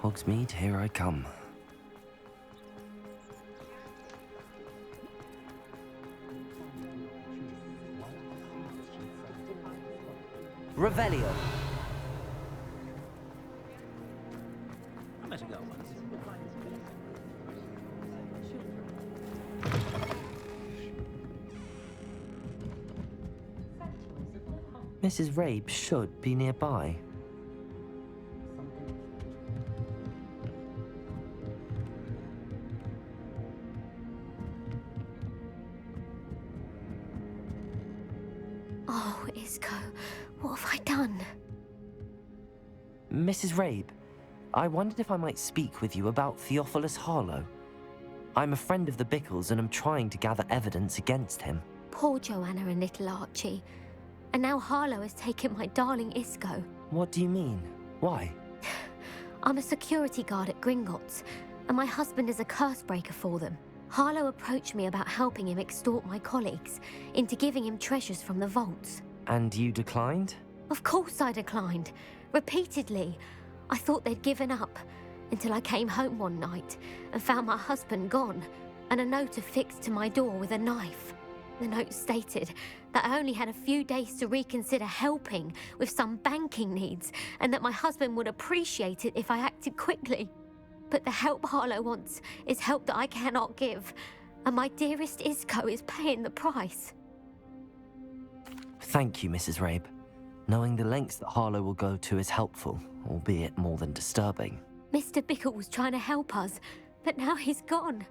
Hogsmeade, here I come. Revelio. I met a girl once. Mrs. Rabe should be nearby. Oh, Isco, what have I done? Mrs. Rabe, I wondered if I might speak with you about Theophilus Harlow. I'm a friend of the Bickles and I'm trying to gather evidence against him. Poor Joanna and little Archie. And now Harlow has taken my darling Isco. What do you mean? Why? I'm a security guard at Gringotts, and my husband is a curse breaker for them. Harlow approached me about helping him extort my colleagues into giving him treasures from the vaults. And you declined? Of course I declined. Repeatedly. I thought they'd given up, until I came home one night and found my husband gone, and a note affixed to my door with a knife. The note stated that I only had a few days to reconsider helping with some banking needs, and that my husband would appreciate it if I acted quickly. But the help Harlow wants is help that I cannot give, and my dearest Isco is paying the price. Thank you, Mrs. Rabe. Knowing the lengths that Harlow will go to is helpful, albeit more than disturbing. Mr. Bickle was trying to help us, but now he's gone.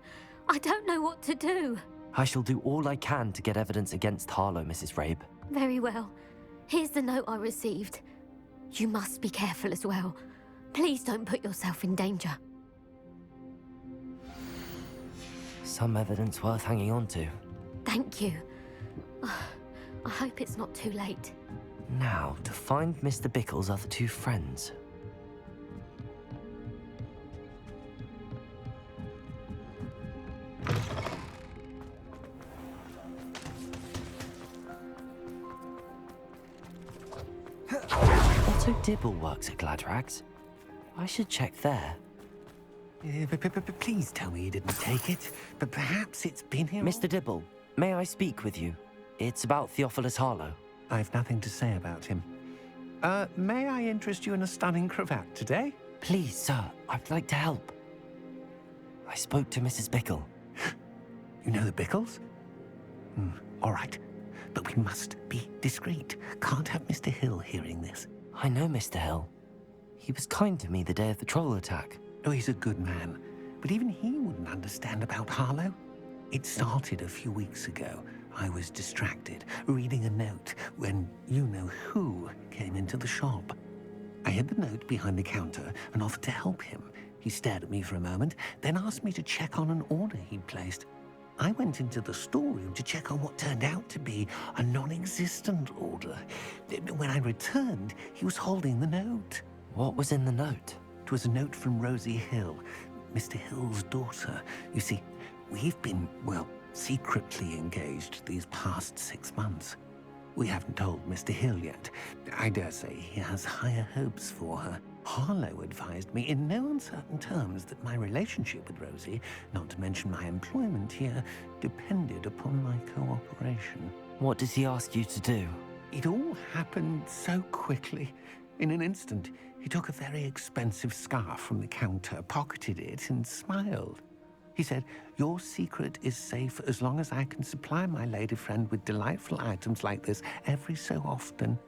I don't know what to do. I shall do all I can to get evidence against Harlow, Mrs. Rabe. Very well. Here's the note I received. You must be careful as well. Please don't put yourself in danger. Some evidence worth hanging on to. Thank you. I hope it's not too late. Now, to find Mr. Bickle's other two friends. Otto Dibble works at Gladrags. I should check there. Please tell me you didn't take it. But perhaps it's been here. Mr. Dibble, may I speak with you? It's about Theophilus Harlow. I've nothing to say about him. May I interest you in a stunning cravat today? Please, sir, I'd like to help. I spoke to Mrs. Bickle. You know the Bickles? All right. But we must be discreet. Can't have Mr. Hill hearing this. I know Mr. Hill. He was kind to me the day of the troll attack. Oh, he's a good man. But even he wouldn't understand about Harlow. It started a few weeks ago. I was distracted, reading a note, when you-know-who came into the shop. I hid the note behind the counter and offered to help him. He stared at me for a moment, then asked me to check on an order he'd placed. I went into the storeroom to check on what turned out to be a non-existent order. When I returned, he was holding the note. What was in the note? It was a note from Rosie Hill, Mr. Hill's daughter. You see, we've been, well, secretly engaged these past 6 months. We haven't told Mr. Hill yet. I dare say he has higher hopes for her. Harlow advised me in no uncertain terms that my relationship with Rosie, not to mention my employment here, depended upon my cooperation. What does he ask you to do? It all happened so quickly. In an instant, he took a very expensive scarf from the counter, pocketed it, and smiled. He said, "Your secret is safe as long as I can supply my lady friend with delightful items like this every so often."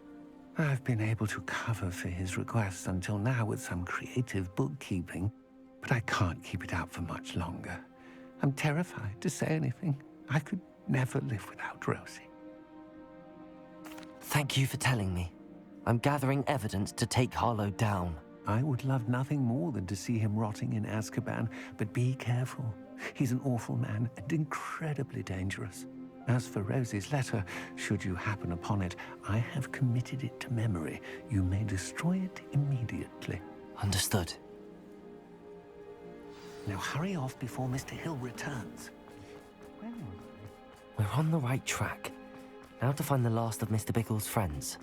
I've been able to cover for his requests until now with some creative bookkeeping, but I can't keep it out for much longer. I'm terrified to say anything. I could never live without Rosie. Thank you for telling me. I'm gathering evidence to take Harlow down. I would love nothing more than to see him rotting in Azkaban, but be careful. He's an awful man and incredibly dangerous. As for Rosie's letter, should you happen upon it, I have committed it to memory. You may destroy it immediately. Understood. Now hurry off before Mr. Hill returns. We're on the right track. Now to find the last of Mr. Bickle's friends.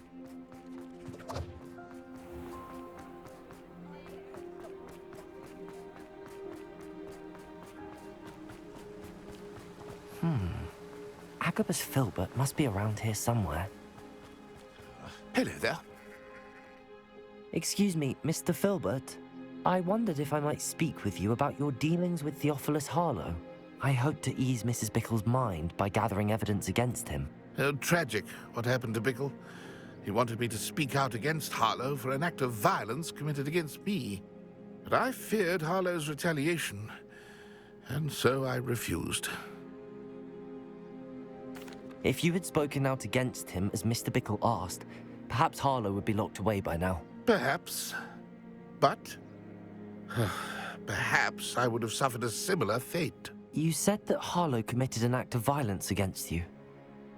Agabus Filbert must be around here somewhere. Hello there. Excuse me, Mr. Filbert. I wondered if I might speak with you about your dealings with Theophilus Harlow. I hope to ease Mrs. Bickle's mind by gathering evidence against him. Tragic, what happened to Bickle. He wanted me to speak out against Harlow for an act of violence committed against me. But I feared Harlow's retaliation, and so I refused. If you had spoken out against him as Mr. Bickle asked, perhaps Harlow would be locked away by now. Perhaps. But perhaps I would have suffered a similar fate. You said that Harlow committed an act of violence against you.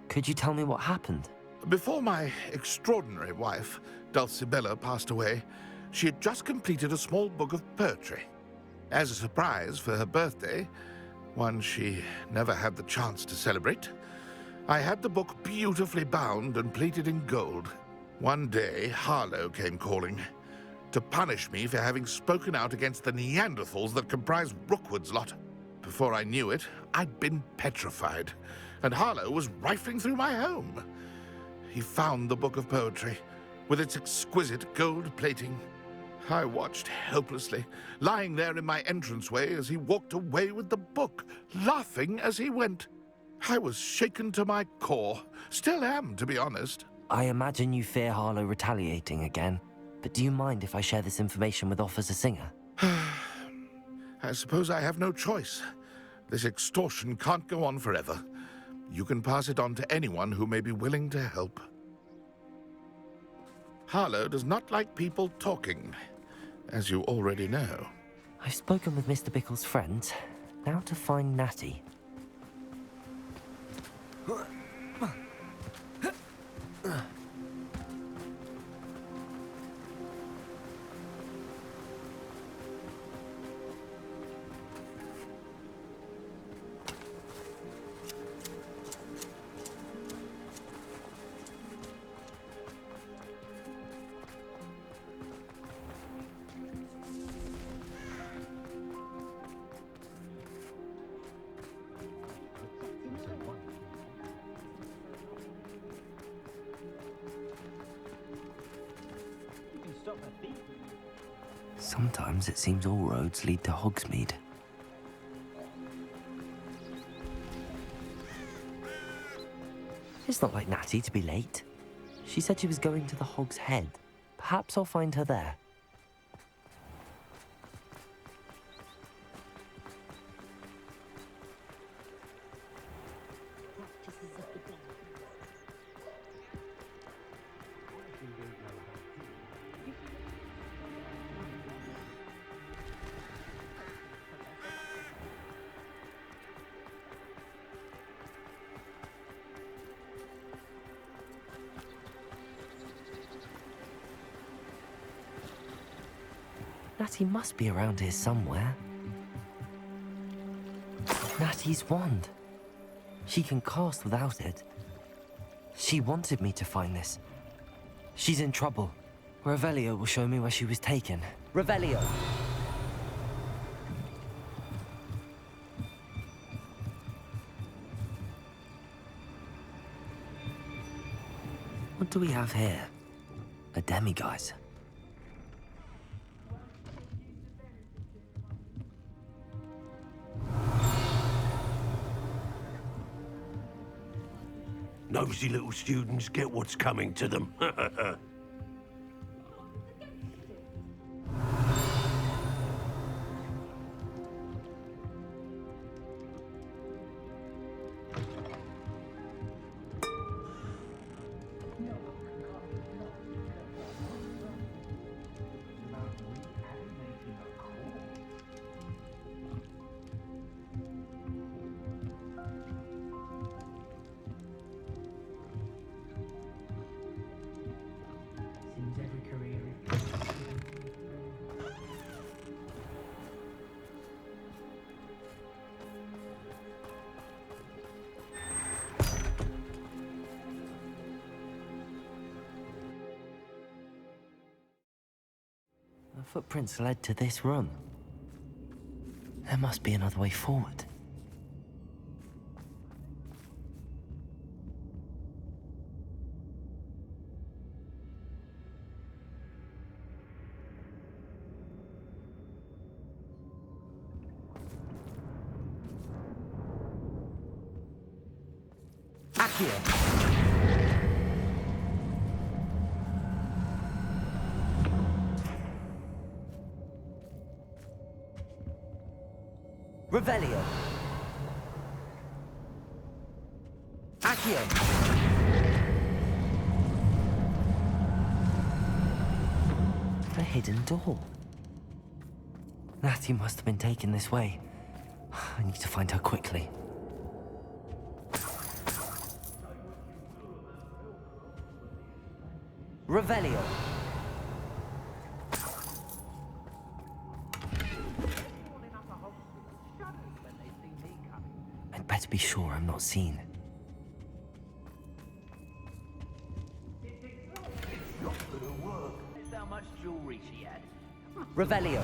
Could you tell me what happened? Before my extraordinary wife, Dulcibella, passed away, she had just completed a small book of poetry. As a surprise for her birthday, one she never had the chance to celebrate, I had the book beautifully bound and plated in gold. One day, Harlow came calling to punish me for having spoken out against the Neanderthals that comprised Rookwood's lot. Before I knew it, I'd been petrified, and Harlow was rifling through my home. He found the book of poetry, with its exquisite gold plating. I watched helplessly, lying there in my entranceway as he walked away with the book, laughing as he went. I was shaken to my core. Still am, to be honest. I imagine you fear Harlow retaliating again, but do you mind if I share this information with Officer Singer? I suppose I have no choice. This extortion can't go on forever. You can pass it on to anyone who may be willing to help. Harlow does not like people talking, as you already know. I've spoken with Mr. Bickle's friends. Now to find Natty. Sometimes it seems all roads lead to Hogsmeade. It's not like Natty to be late. She said she was going to the Hog's Head. Perhaps I'll find her there. Natty must be around here somewhere. Natty's wand. She can cast without it. She wanted me to find this. She's in trouble. Revelio will show me where she was taken. Revelio! What do we have here? A demiguise. Nosy little students get what's coming to them. The footprints led to this room. There must be another way forward. Accio. Revelio. Accio. A hidden door. Natty must have been taken this way. I need to find her quickly. Revelio. I'd better be sure I'm not seen. Is how much jewelry she had? Revelio.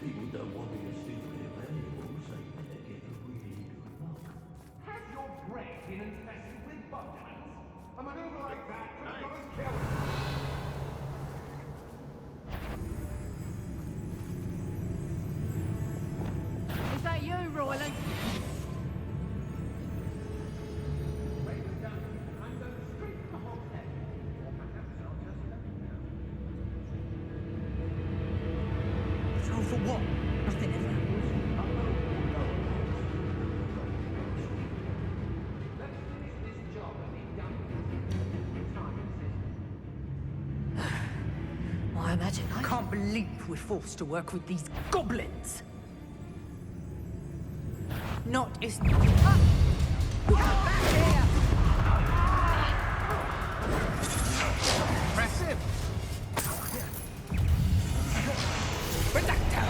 People don't want me to steal their valuables, they better get a really good look. Has your bread been infested with bugs? A maneuver like that could have got us killed. Is that you, Royland? I'm going straight to the hotel. Or perhaps I'll just let you know. Patrol for what? Nothing ever happens. Let's finish this job and be done with it. Time is I imagine I can't believe we're forced to work with these goblins. Not as... Ah! Back here! impressive. Reducto!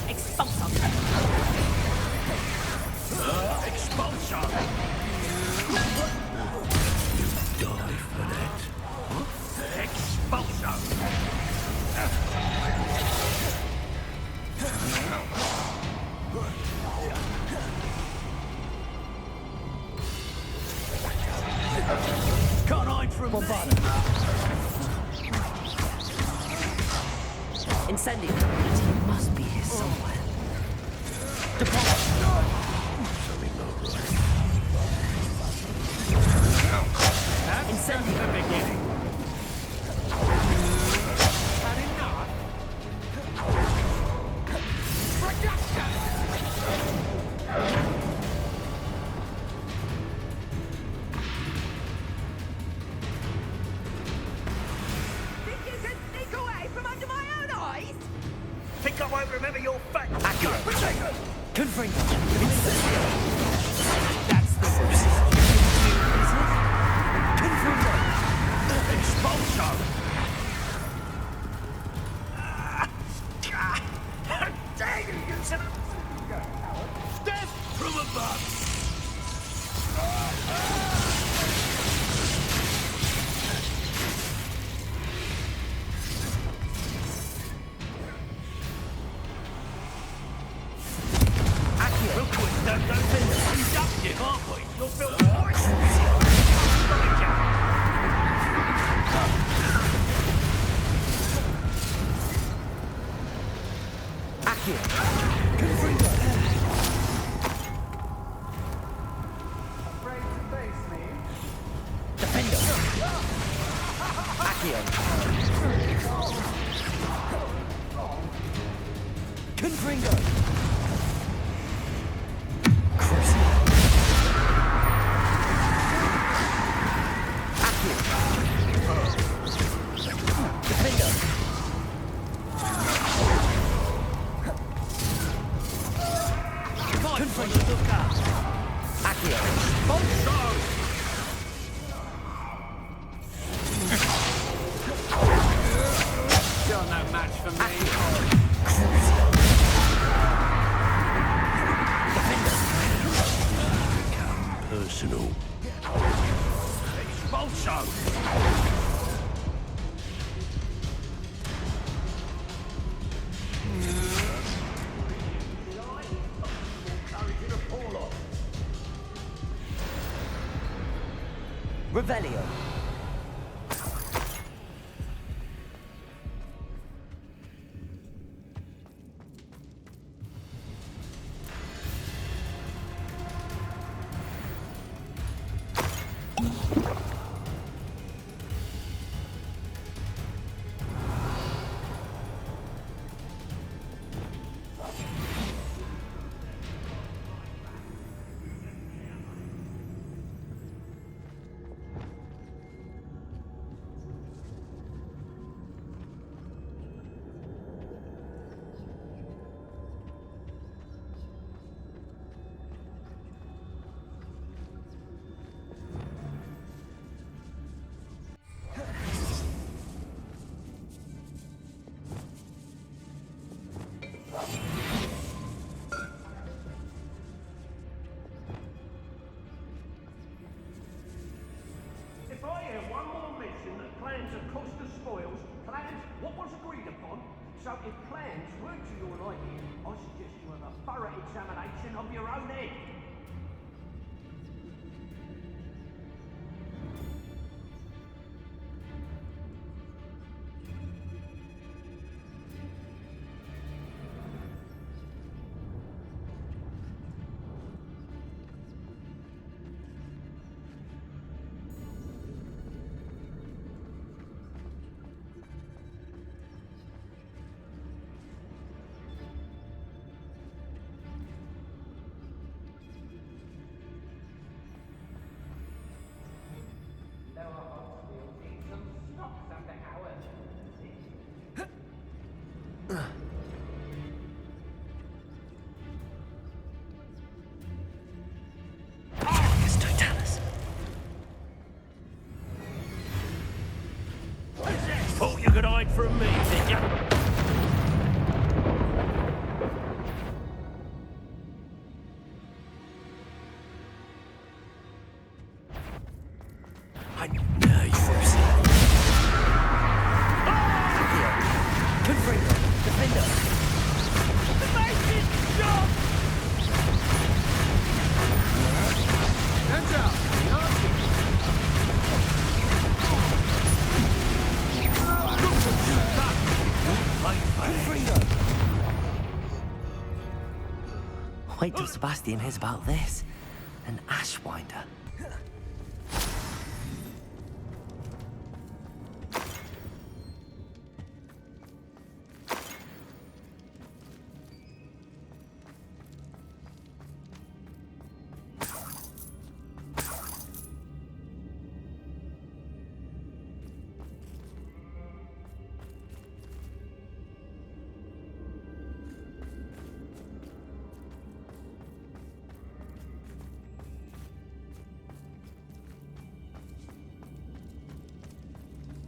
Expulsor! Expulsion! Die for that. Expulsion! Can't hide from Bombardment. Incendio. He must be here somewhere. Depart. something not right. Incendio. The beginning. Had enough. Think you can sneak away from under my own eyes? Think I won't remember your face? Accurate. Confringo. That's the worst. Confringo. Expulsion! Dang you, you son of... Death from above! Real quick, don't feel inductive, aren't we? You'll feel Accio. Afraid to face me? Defendo. Accio. Confringo. Crucible. Accio. Defendo. Confringo. Accio. You're no match for me. personal. Expulsion! Revelio. If I hear one more mention that plans have cost us spoils, plans what was agreed upon, so if plans weren't to your liking, I suggest you have a thorough examination of your own head. Thought you could hide from me, did you? I know you foresee. Confringo, defender. Hands up! Wait till Sebastian hears about this. An Ashwinder.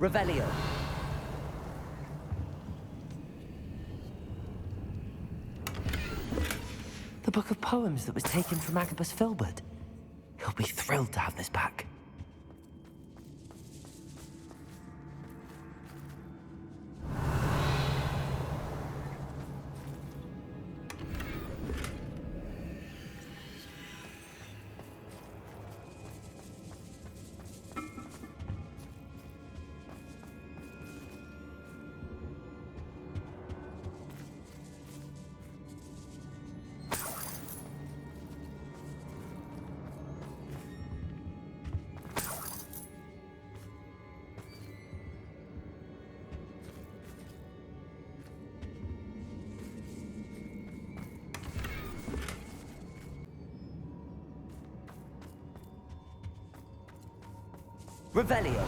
Revelio. The book of poems that was taken from Agabus Filbert. He'll be thrilled to have this back. Revelio.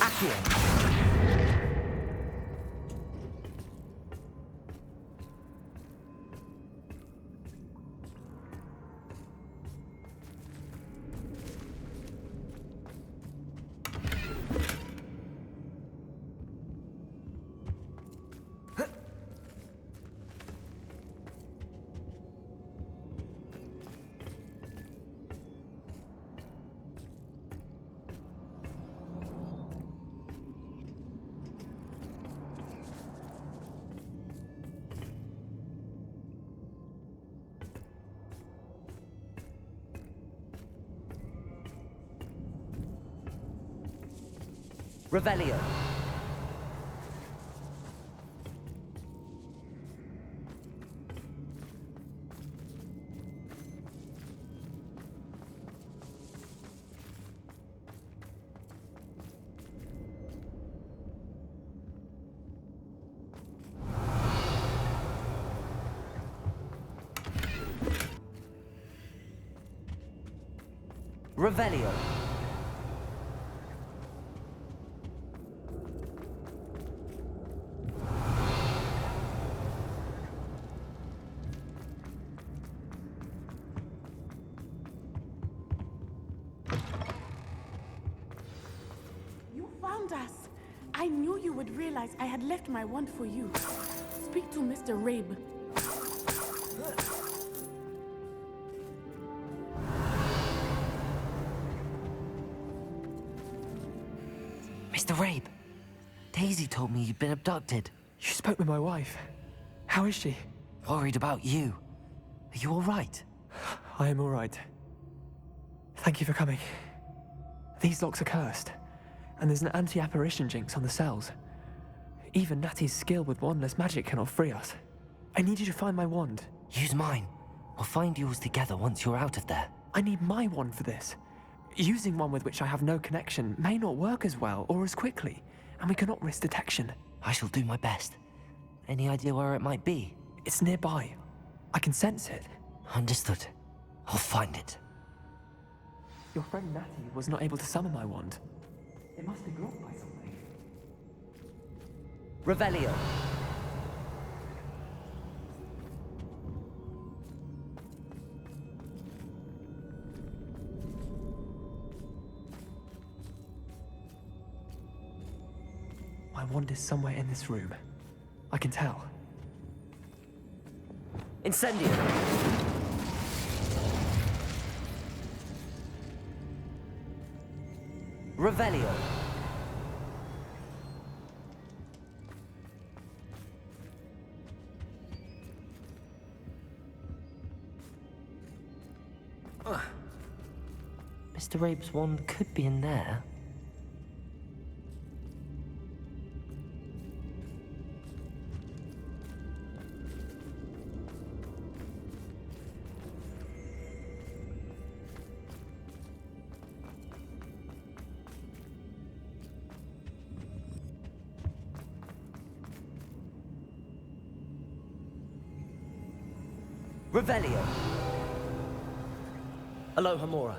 Accio. Revelio. Revelio. You found us. I knew you would realize I had left my wand for you. Speak to Mr. Rabe. Mr. Rabe, Daisy told me you'd been abducted. You spoke with my wife. How is she? Worried about you. Are you all right? I am all right. Thank you for coming. These locks are cursed, and there's an anti-apparition jinx on the cells. Even Natty's skill with wandless magic cannot free us. I need you to find my wand. Use mine. We'll find yours together once you're out of there. I need my wand for this. Using one with which I have no connection may not work as well or as quickly, and we cannot risk detection. I shall do my best. Any idea where it might be? It's nearby. I can sense it. Understood. I'll find it. Your friend Natty was not able to summon my wand. It must be blocked by something. Revelio. My wand is somewhere in this room. I can tell. Incendio. Revelio. Mr. Rabe's wand could be in there. Revelio. Aloha Mora.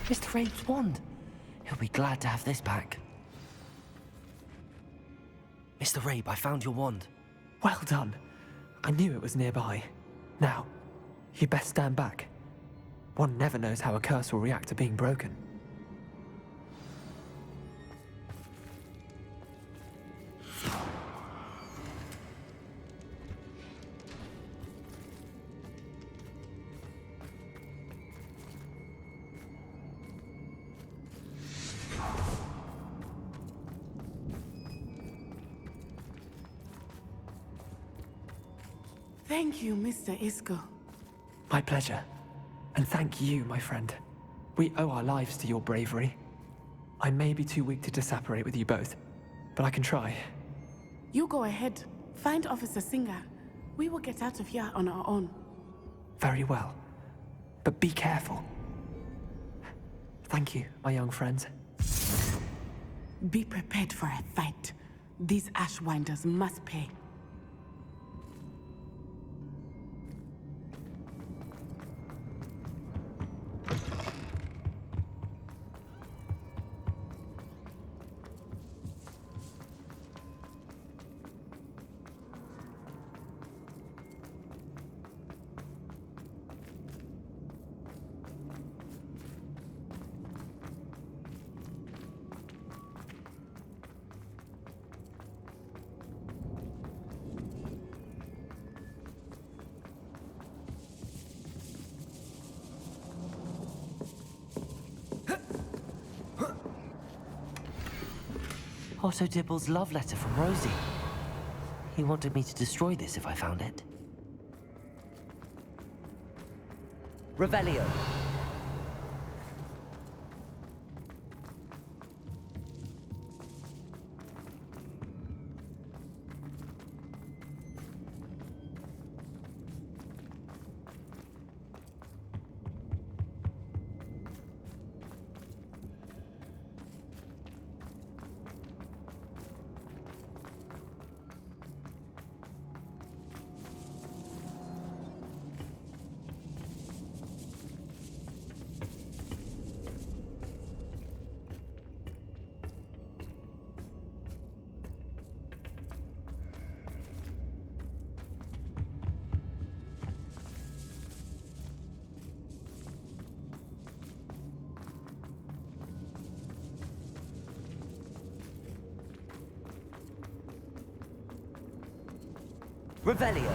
Mr. Rabe's wand. He'll be glad to have this back. Mr. Rabe, I found your wand. Well done. I knew it was nearby. Now, you best stand back. One never knows how a curse will react to being broken. Thank you, Mr. Isco. My pleasure. And thank you, my friend. We owe our lives to your bravery. I may be too weak to disapparate with you both, but I can try. You go ahead. Find Officer Singer. We will get out of here on our own. Very well. But be careful. Thank you, my young friends. Be prepared for a fight. These Ashwinders must pay. Otto Dibble's love letter from Rosie. He wanted me to destroy this if I found it. Revelio. Revelio.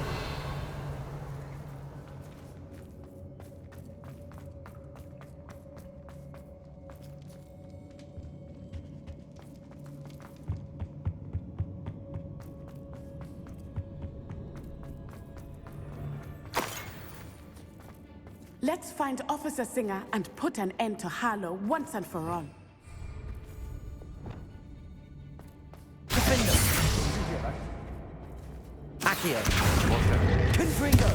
Let's find Officer Singer and put an end to Harlow once and for all. Defender. Accio. Confringo.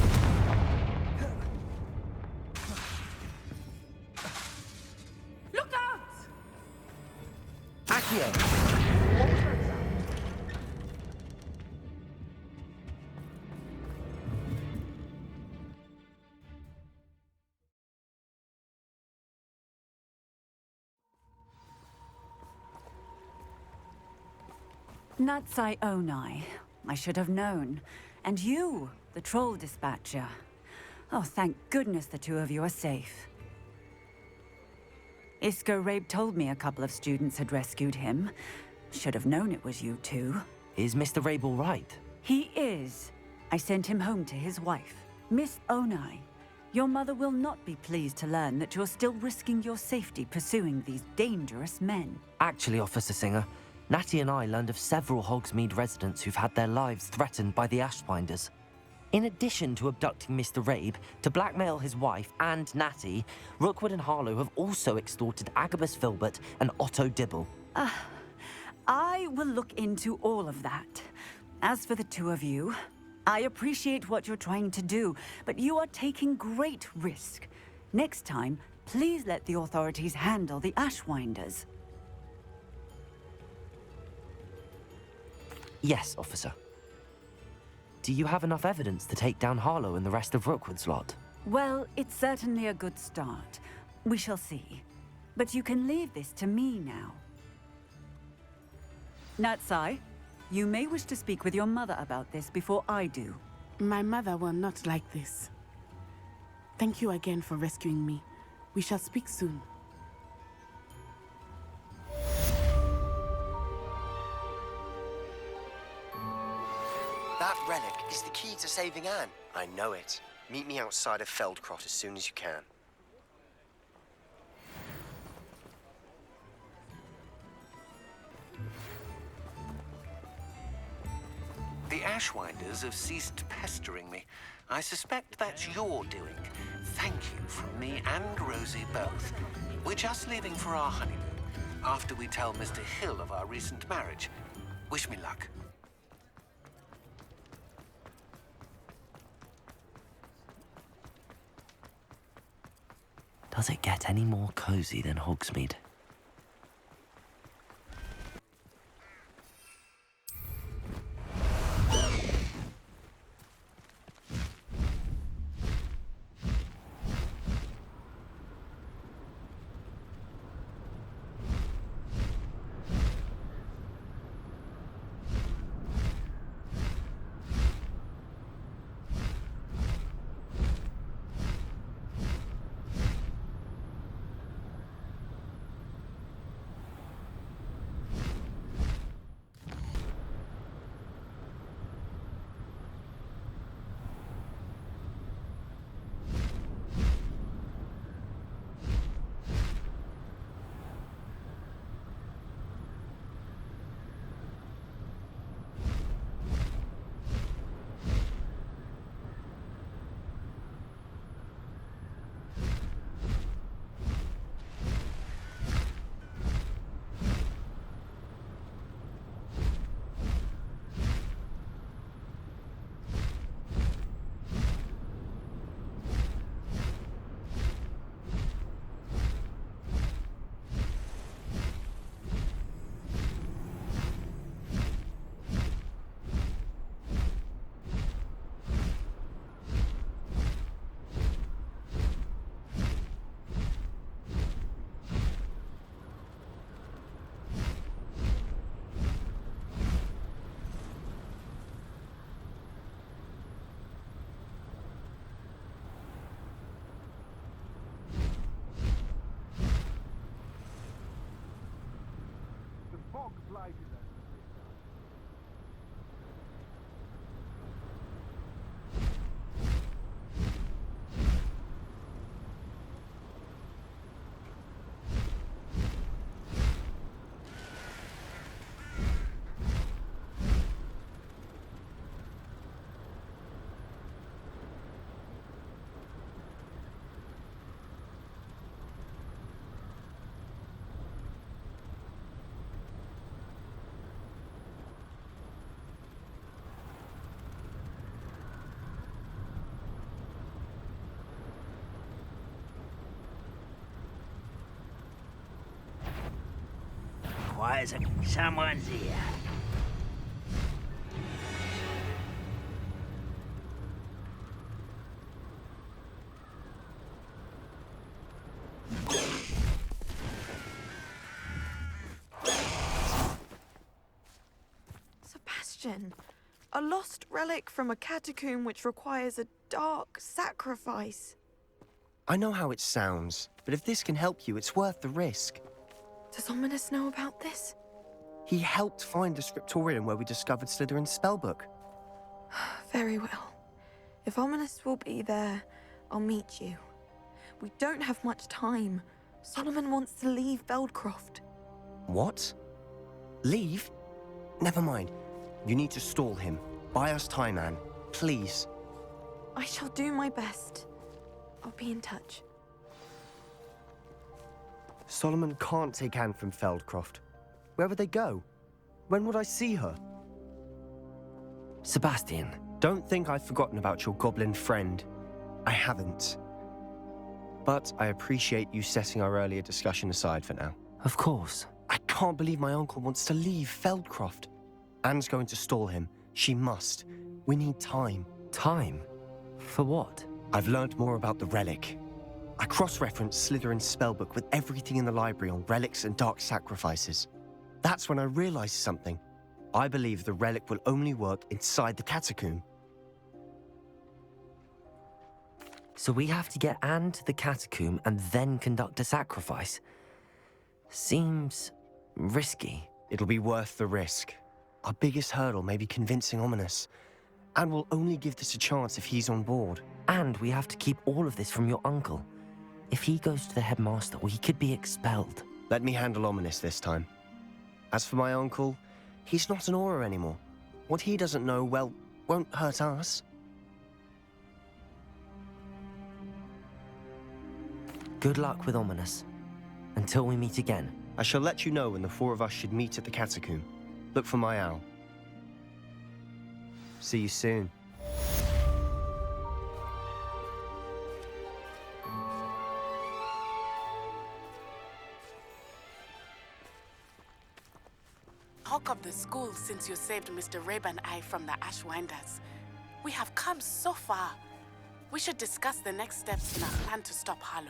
Look out! Accio. Natsai Onai. I should have known. And you, the troll dispatcher. Oh, thank goodness the two of you are safe. Isco Rabe told me a couple of students had rescued him. Should have known it was you two. Is Mr. Rabe all right? He is. I sent him home to his wife. Miss Onai, your mother will not be pleased to learn that you're still risking your safety pursuing these dangerous men. Actually, Officer Singer, Natty and I learned of several Hogsmeade residents who've had their lives threatened by the Ashbinders. In addition to abducting Mr. Rabe, to blackmail his wife and Natty, Rookwood and Harlow have also extorted Agabus Filbert and Otto Dibble. I will look into all of that. As for the two of you, I appreciate what you're trying to do, but you are taking great risk. Next time, please let the authorities handle the Ashwinders. Yes, officer. Do you have enough evidence to take down Harlow and the rest of Rookwood's lot? Well, it's certainly a good start. We shall see. But you can leave this to me now. Natsai, you may wish to speak with your mother about this before I do. My mother will not like this. Thank you again for rescuing me. We shall speak soon. That relic is the key to saving Anne. I know it. Meet me outside of Feldcrot as soon as you can. The Ashwinders have ceased pestering me. I suspect that's your doing. Thank you from me and Rosie both. We're just leaving for our honeymoon, after we tell Mr. Hill of our recent marriage. Wish me luck. Does it get any more cozy than Hogsmeade? Someone's here. Sebastian, a lost relic from a catacomb which requires a dark sacrifice. I know how it sounds, but if this can help you, it's worth the risk. Does Ominous know about this? He helped find the scriptorium where we discovered Slytherin's spellbook. Very well. If Ominous will be there, I'll meet you. We don't have much time. Solomon wants to leave Feldcroft. What? Leave? Never mind. You need to stall him. Buy us time, Anne. Please. I shall do my best. I'll be in touch. Solomon can't take Anne from Feldcroft. Where would they go? When would I see her? Sebastian. Don't think I've forgotten about your goblin friend. I haven't. But I appreciate you setting our earlier discussion aside for now. Of course. I can't believe my uncle wants to leave Feldcroft. Anne's going to stall him. She must. We need time. Time? For what? I've learned more about the relic. I cross-referenced Slytherin's spellbook with everything in the library on relics and dark sacrifices. That's when I realized something. I believe the relic will only work inside the catacomb. So we have to get Anne to the catacomb and then conduct a sacrifice? Seems risky. It'll be worth the risk. Our biggest hurdle may be convincing Ominous. And we'll only give this a chance if he's on board. And we have to keep all of this from your uncle. If he goes to the headmaster, he could be expelled. Let me handle Ominous this time. As for my uncle, he's not an Auror anymore. What he doesn't know, well, won't hurt us. Good luck with Ominous. Until we meet again. I shall let you know when the four of us should meet at the catacomb. Look for my owl. See you soon. Talk of the school since you saved Mr. Rabe and I from the Ashwinders. We have come so far. We should discuss the next steps in our plan to stop Harlow.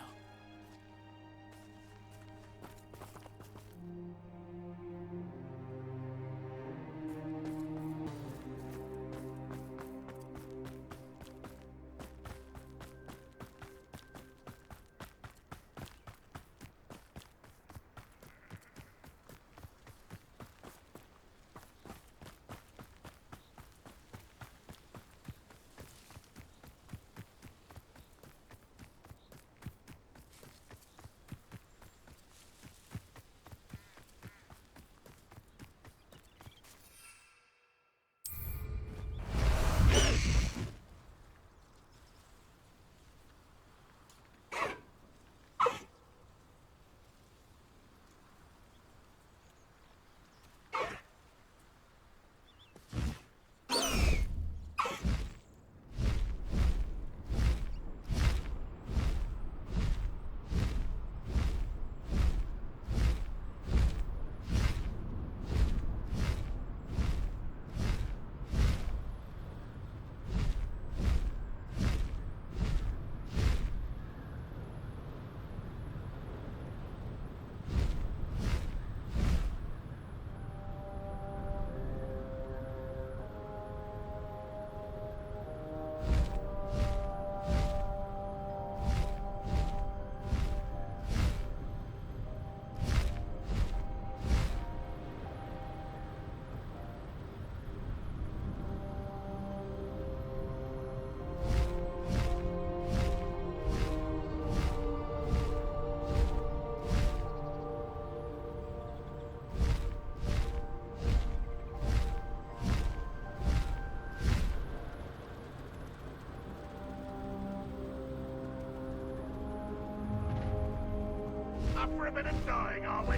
Up for a bit of dying, are we?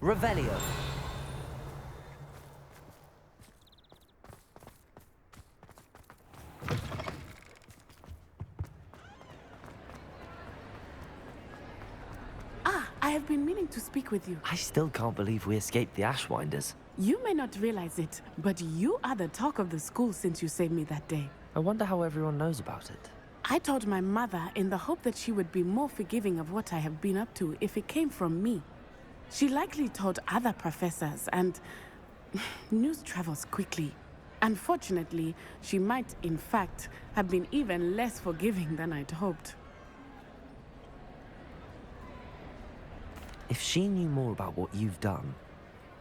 Revelio. I have been meaning to speak with you. I still can't believe we escaped the Ashwinders. You may not realize it, but you are the talk of the school since you saved me that day. I wonder how everyone knows about it. I told my mother in the hope that she would be more forgiving of what I have been up to if it came from me. She likely told other professors, and news travels quickly. Unfortunately, she might, in fact, have been even less forgiving than I'd hoped. If she knew more about what you've done,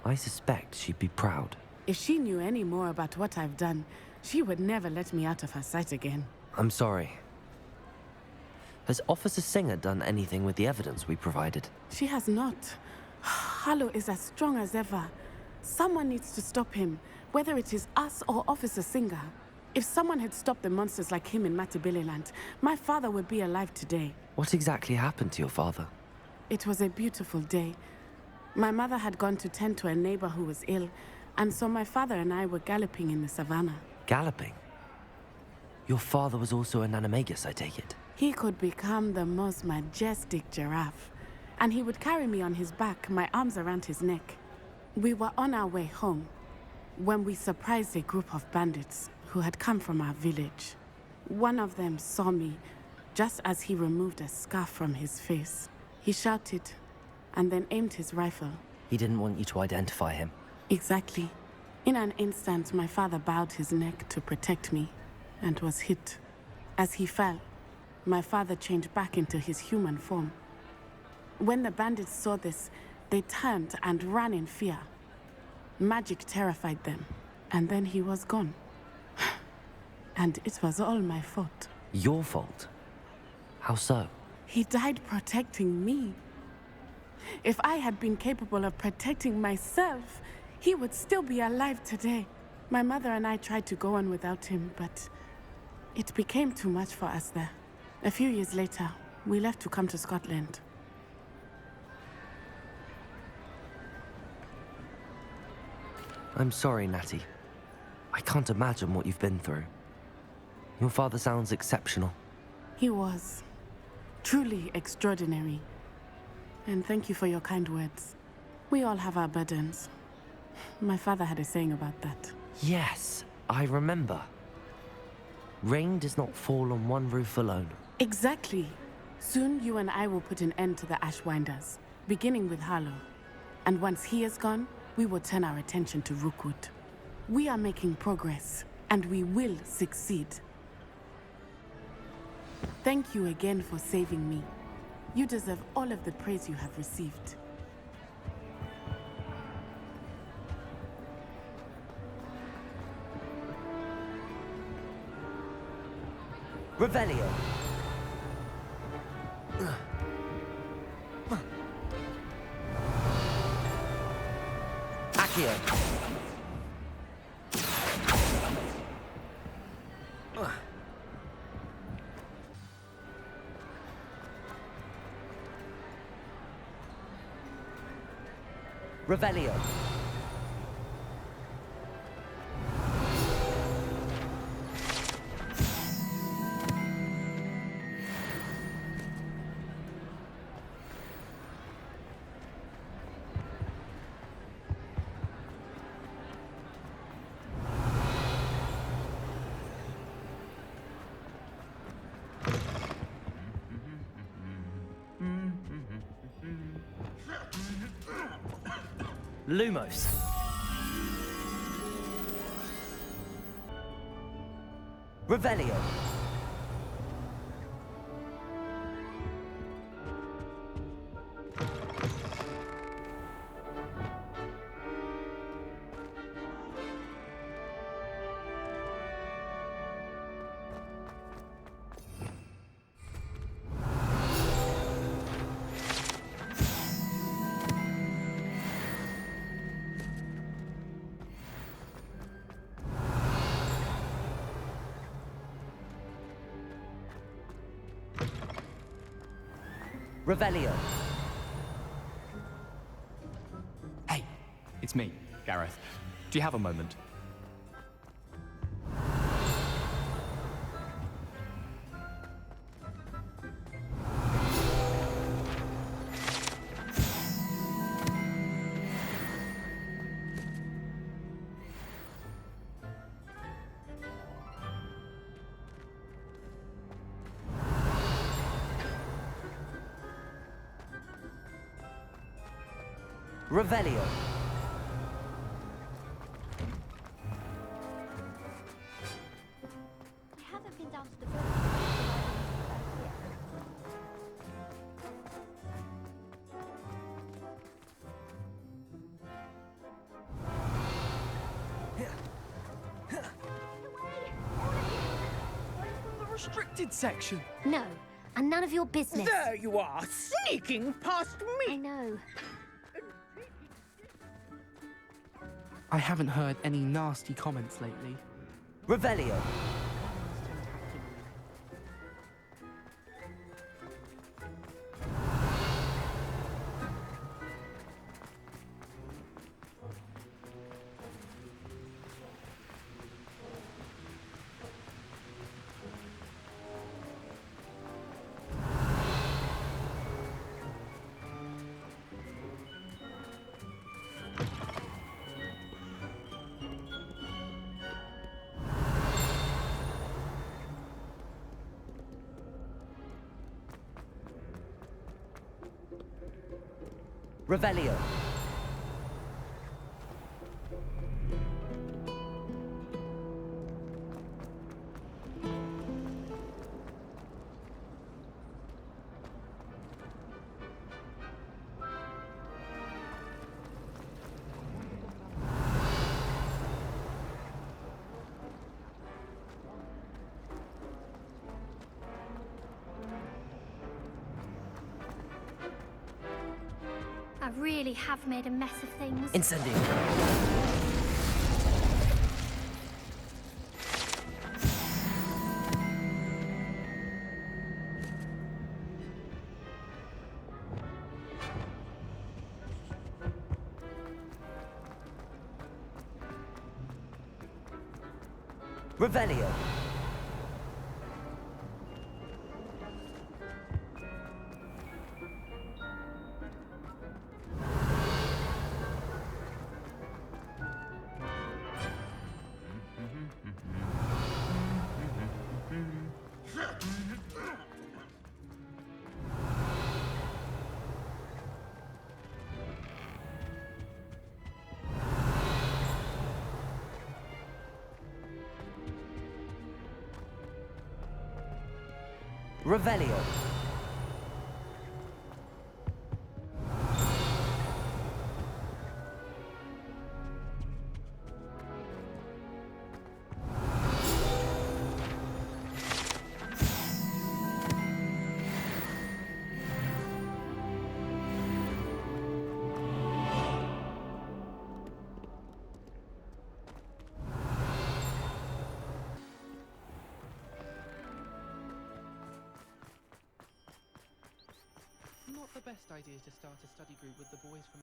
I suspect she'd be proud. If she knew any more about what I've done, she would never let me out of her sight again. I'm sorry. Has Officer Singer done anything with the evidence we provided? She has not. Harlow is as strong as ever. Someone needs to stop him, whether it is us or Officer Singer. If someone had stopped the monsters like him in Matabeleland, my father would be alive today. What exactly happened to your father? It was a beautiful day. My mother had gone to tend to a neighbor who was ill, and so my father and I were galloping in the savannah. Galloping? Your father was also an animagus, I take it? He could become the most majestic giraffe, and he would carry me on his back, my arms around his neck. We were on our way home when we surprised a group of bandits who had come from our village. One of them saw me just as he removed a scarf from his face. He shouted and then aimed his rifle. He didn't want you to identify him. Exactly. In an instant, my father bowed his neck to protect me and was hit. As he fell, my father changed back into his human form. When the bandits saw this, they turned and ran in fear. Magic terrified them, and then he was gone. And it was all my fault. Your fault? How so? He died protecting me. If I had been capable of protecting myself, he would still be alive today. My mother and I tried to go on without him, but it became too much for us there. A few years later, we left to come to Scotland. I'm sorry, Natty. I can't imagine what you've been through. Your father sounds exceptional. He was. Truly extraordinary. And thank you for your kind words. We all have our burdens. My father had a saying about that. Yes, I remember. Rain does not fall on one roof alone. Exactly. Soon you and I will put an end to the Ashwinders, beginning with Harlow. And once he is gone, we will turn our attention to Rookwood. We are making progress, and we will succeed. Thank you again for saving me. You deserve all of the praise you have received. Revelio. Accio. Revelio. Lumos. Revelio. Revelio. It's me, Gareth. Do you have a moment? Revelio. I haven't been down to the village. The restricted section. No, and none of your business. There you are, sneaking past me. I know. I haven't heard any nasty comments lately. Revelio. Revelio. I really have made a mess of things. Incendio. Revelio. Revelio. Not the best idea to start a study group with the boys from